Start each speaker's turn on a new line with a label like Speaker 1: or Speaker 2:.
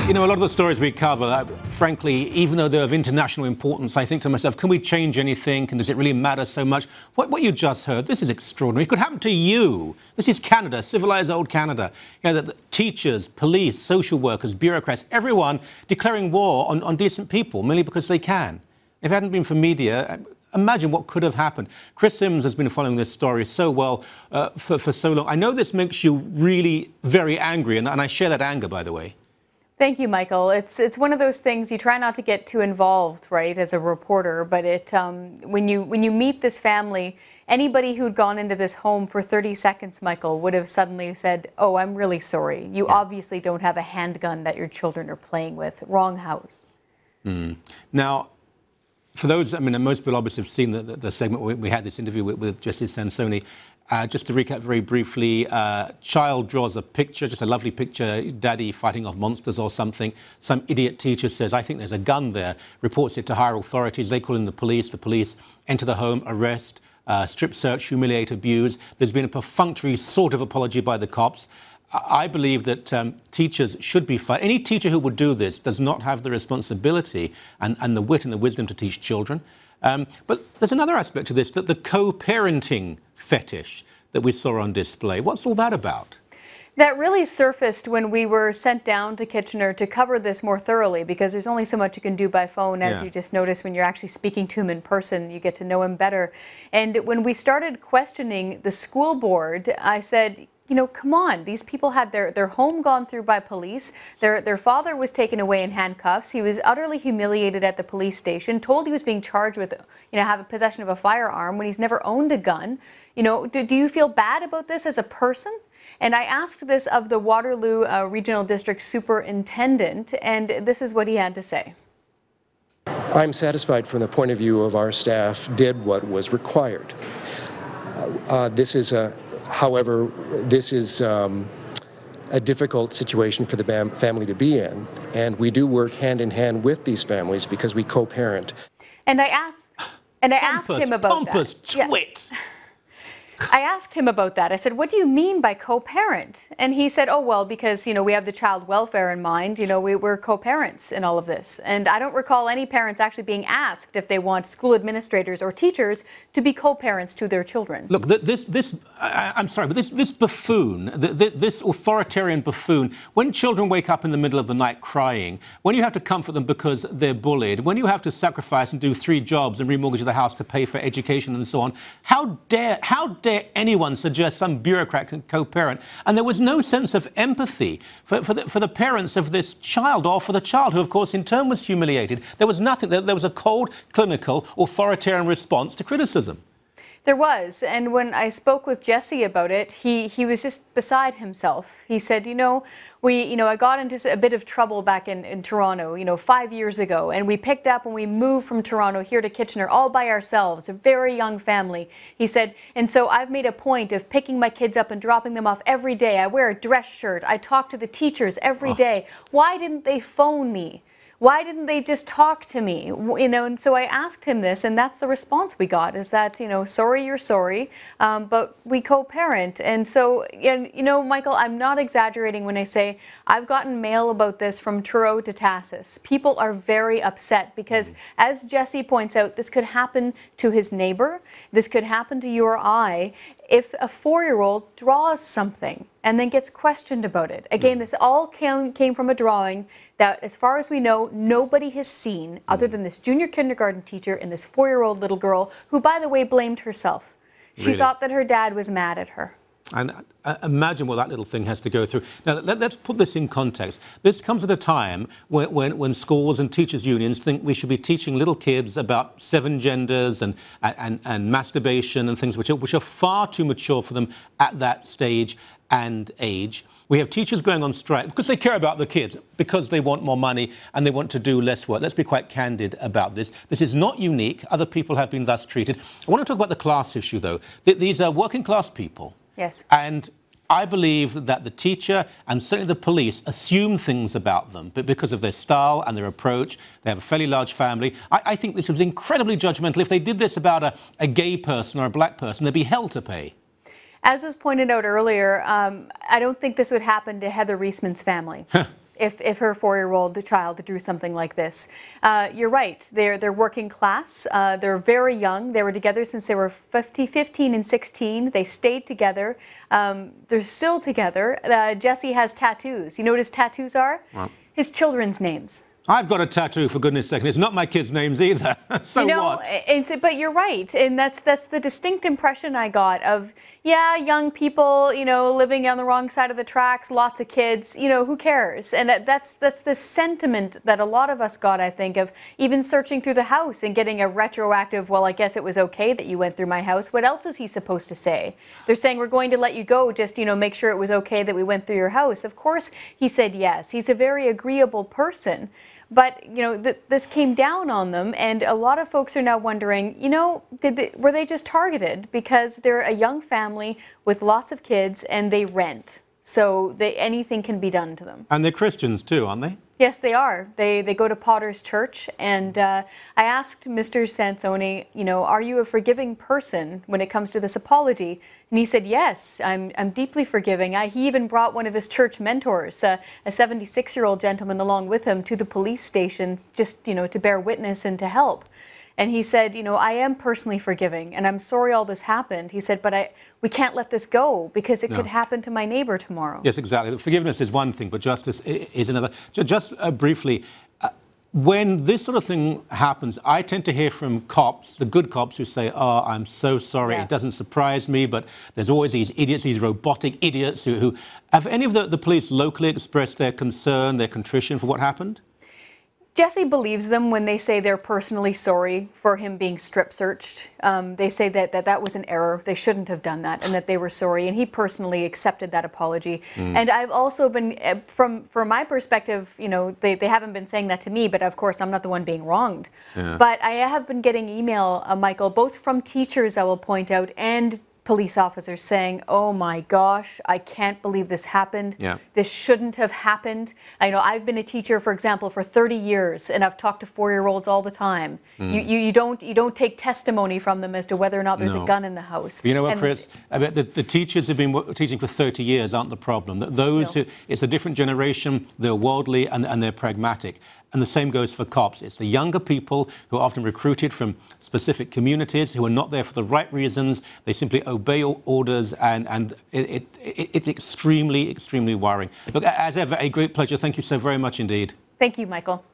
Speaker 1: You know, a lot of the stories we cover, frankly, even though they're of international importance, I think to myself, can we change anything? And does it really matter so much? What you just heard, this is extraordinary. It could happen to you. This is Canada, civilized old Canada. You know, the teachers, police, social workers, bureaucrats, everyone declaring war on decent people, merely because they can. If it hadn't been for media, imagine what could have happened. Kris Sims has been following this story so well for so long. I know this makes you really very angry, and I share that anger, by the way.
Speaker 2: Thank you, Michael. It's one of those things you try not to get too involved, right, as a reporter. But when you meet this family, anybody who'd gone into this home for 30 seconds, Michael, would have suddenly said, "Oh, I'm really sorry. You obviously don't have a handgun that your children are playing with. Wrong house."
Speaker 1: Now, for those, I mean, most people obviously have seen the segment where we had this interview with Jesse Sansoni. Just to recap very briefly, child draws a picture, just a lovely picture, daddy fighting off monsters or something. Some idiot teacher says, "I think there's a gun there," reports it to higher authorities. They call in the police enter the home, arrest, strip search, humiliate, abuse. There's been a perfunctory sort of apology by the cops. I believe that teachers should be fired. Any teacher who would do this does not have the responsibility and the wit and the wisdom to teach children. But there's another aspect to this, that the co-parenting fetish that we saw on display. What's all that about?
Speaker 2: That really surfaced when we were sent down to Kitchener to cover this more thoroughly, because there's only so much you can do by phone, as you just noticed. When you're actually speaking to him in person, you get to know him better. And when we started questioning the school board, I said, you know, come on, these people had their home gone through by police. Their father was taken away in handcuffs. He was utterly humiliated at the police station, told he was being charged with, you know, having possession of a firearm when he's never owned a gun. You know, do you feel bad about this as a person? And I asked this of the Waterloo Regional District Superintendent, and this is what he had to say.
Speaker 3: I'm satisfied from the point of view of our staff did what was required. However, this is a difficult situation for the family to be in, and we do work hand in hand with these families because we co-parent.
Speaker 2: And I asked him about that.
Speaker 1: Pompous twit.
Speaker 2: I asked him about that. I said, "What do you mean by co-parent?" And he said, "Oh, well, because, you know, we have the child welfare in mind. You know, we're co-parents in all of this." And I don't recall any parents actually being asked if they want school administrators or teachers to be co-parents to their children.
Speaker 1: Look, I'm sorry, but this buffoon, this authoritarian buffoon, when children wake up in the middle of the night crying, when you have to comfort them because they're bullied, when you have to sacrifice and do 3 jobs and remortgage the house to pay for education and so on, how dare anyone suggest some bureaucrat can co-parent? And there was no sense of empathy for the parents of this child, or for the child who, of course, in turn was humiliated. There was nothing. There was a cold, clinical, authoritarian response to criticism.
Speaker 2: There was, and when I spoke with Jesse about it, he was just beside himself. He said, I got into a bit of trouble back in Toronto, 5 years ago, and we picked up and we moved from Toronto here to Kitchener all by ourselves, a very young family. He said, and so I've made a point of picking my kids up and dropping them off every day. I wear a dress shirt. I talk to the teachers every day. Why didn't they phone me? Why didn't they just talk to me? And so I asked him this, and that's the response we got, is that, sorry, you're sorry, but we co-parent. And so, Michael, I'm not exaggerating when I say I've gotten mail about this from Truro to Tassis. People are very upset because, as Jesse points out, this could happen to his neighbor. This could happen to you or I if a 4-year-old draws something and then gets questioned about it. Again, this all came from a drawing that, as far as we know, nobody has seen other than this junior kindergarten teacher and this 4-year-old little girl who, by the way, blamed herself. She thought that her dad was mad at her.
Speaker 1: And imagine what that little thing has to go through. Now, let's put this in context. This comes at a time when schools and teachers' unions think we should be teaching little kids about 7 genders and masturbation and things which are far too mature for them at that stage and age. We have teachers going on strike because they care about the kids, because they want more money and they want to do less work. Let's be quite candid about this. This is not unique. Other people have been thus treated. I want to talk about the class issue, though. These are working class people.
Speaker 2: Yes.
Speaker 1: And I believe that the teacher and certainly the police assume things about them, but because of their style and their approach, they have a fairly large family. I think this was incredibly judgmental. If they did this about a gay person or a black person, they'd be hell to pay.
Speaker 2: As was pointed out earlier, I don't think this would happen to Heather Reisman's family. if her 4-year-old child drew something like this. You're right. They're working class. They're very young. They were together since they were 15 and 16. They stayed together. They're still together. Jesse has tattoos. You know what his tattoos are?
Speaker 1: Well,
Speaker 2: his children's names.
Speaker 1: I've got a tattoo, for goodness sake. It's not my kids' names either. So
Speaker 2: you know,
Speaker 1: what?
Speaker 2: But you're right, and that's the distinct impression I got of, yeah, young people, you know, living on the wrong side of the tracks, lots of kids, you know, who cares? And that's the sentiment that a lot of us got, I think, of even searching through the house and getting a retroactive, well, I guess it was okay that you went through my house. What else is he supposed to say? They're saying, we're going to let you go, just, you know, make sure it was okay that we went through your house. Of course, he said yes. He's a very agreeable person. But, you know, this came down on them, and a lot of folks are now wondering, you know, were they just targeted? Because they're a young family with lots of kids, and they rent. So anything can be done to them.
Speaker 1: And they're Christians too, aren't they?
Speaker 2: Yes, they are. They go to Potter's Church, and I asked Mr. Sansoni, you know, are you a forgiving person when it comes to this apology? And he said, yes, I'm deeply forgiving. He even brought one of his church mentors, a 76-year-old gentleman along with him, to the police station just, you know, to bear witness and to help. And he said, you know, I am personally forgiving, and I'm sorry all this happened. He said, but we can't let this go because it could happen to my neighbor tomorrow.
Speaker 1: Yes, exactly. Forgiveness is one thing, but justice is another. Just briefly, when this sort of thing happens, I tend to hear from cops, the good cops, who say, oh, I'm so sorry, it doesn't surprise me, but there's always these idiots, these robotic idiots who have any of the police locally expressed their concern, their contrition for what happened?
Speaker 2: Jesse believes them when they say they're personally sorry for him being strip searched. They say that was an error. They shouldn't have done that, and that they were sorry. And he personally accepted that apology. And I've also been, from my perspective, you know, they haven't been saying that to me, but of course I'm not the one being wronged. But I have been getting email, Michael, both from teachers, I will point out, and police officers saying, oh my gosh, I can't believe this happened. This shouldn't have happened. I know I've been a teacher, for example, for 30 years, and I've talked to 4-year-olds all the time. You don't take testimony from them as to whether or not there's a gun in the house.
Speaker 1: But you know what, Kris? I mean, the teachers have been teaching for 30 years aren't the problem. Those who, it's a different generation, they're worldly and they're pragmatic. And the same goes for cops. It's the younger people who are often recruited from specific communities who are not there for the right reasons. They simply obey orders, and it's extremely, extremely worrying. Look, as ever, a great pleasure. Thank you so very much indeed.
Speaker 2: Thank you, Michael.